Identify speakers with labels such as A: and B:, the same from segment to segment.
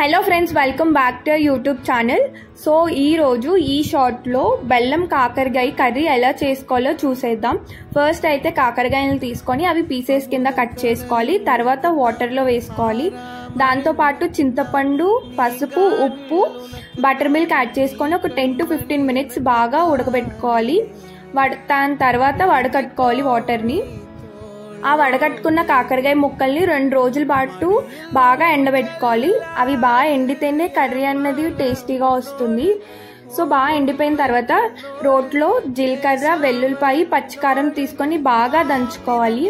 A: Hello friends, welcome back to YouTube channel. So ఈరోజు ఈ షార్ట్లో బెల్లం కాకరకాయ కర్రీ ఎలా చేసుకోవాలో చూసేద్దాం. ఫస్ట్ అయితే కాకరకాయలు తీసుకొని అవి పీసెస్ కింద కట్ చేసుకోవాలి. తర్వాత వాటర్లో వేసుకోవాలి. దాంతోపాటు చింతపండు, పసుపు, ఉప్పు, బటర్ మిల్క్ యాడ్ చేసుకొని ఒక 10 to 15 minutes బాగా ఉడకబెట్టుకోవాలి. దాని తర్వాత వడకట్టుకోవాలి వాటర్ని. ఆ వడకట్టుకున్న కాకరకాయ ముక్కల్ని 2 రోజుల పాటు బాగా ఎండబెట్టుకోవాలి. అవి బాగా ఎండితేనే కర్రీ అన్నది టేస్టీగా వస్తుంది. సో బాగా ఎండిపోయిన తర్వాత రోట్లో జీలకర్ర, వెల్లుల్లిపాయ, పచ్చికారం తీసుకొని బాగా దంచుకోవాలి.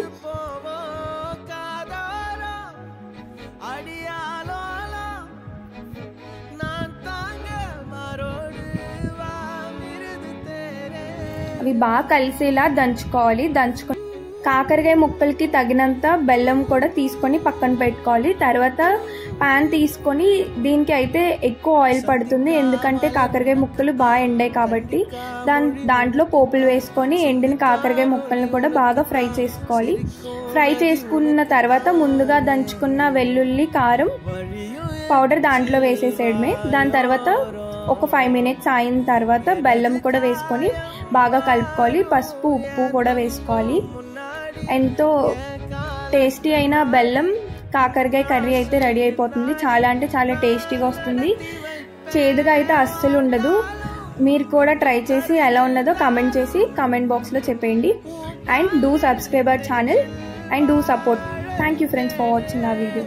A: అవి బాగా కలిసేలా దంచుకోవాలి. కాకరకాయ ముక్కలకి తగినంత బెల్లం కూడా తీసుకొని పక్కన పెట్టుకోవాలి. తర్వాత ప్యాన్ తీసుకొని, దీనికి అయితే ఎక్కువ ఆయిల్ పడుతుంది ఎందుకంటే కాకరకాయ ముక్కలు బాగా ఎండాయి కాబట్టి. దాంట్లో పోపులు వేసుకొని ఎండిన కాకరకాయ ముక్కలను కూడా బాగా ఫ్రై చేసుకోవాలి. ఫ్రై చేసుకున్న తర్వాత ముందుగా దంచుకున్న వెల్లుల్లి, కారం పౌడర్ దాంట్లో వేసేసేయడమే. దాని తర్వాత ఒక 5 minutes అయిన తర్వాత బెల్లం కూడా వేసుకొని బాగా కలుపుకోవాలి. పసుపు, ఉప్పు కూడా వేసుకోవాలి. ఎంతో టేస్టీ అయిన బెల్లం కాకరకాయ కర్రీ అయితే రెడీ అయిపోతుంది. చాలా అంటే చాలా టేస్టీగా వస్తుంది. చేదుగా అయితే అస్సలు ఉండదు. మీరు కూడా ట్రై చేసి ఎలా ఉన్నదో కామెంట్ చేసి కామెంట్ బాక్స్లో చెప్పండి. And do subscribe our channel and do support. Thank you friends for watching our video.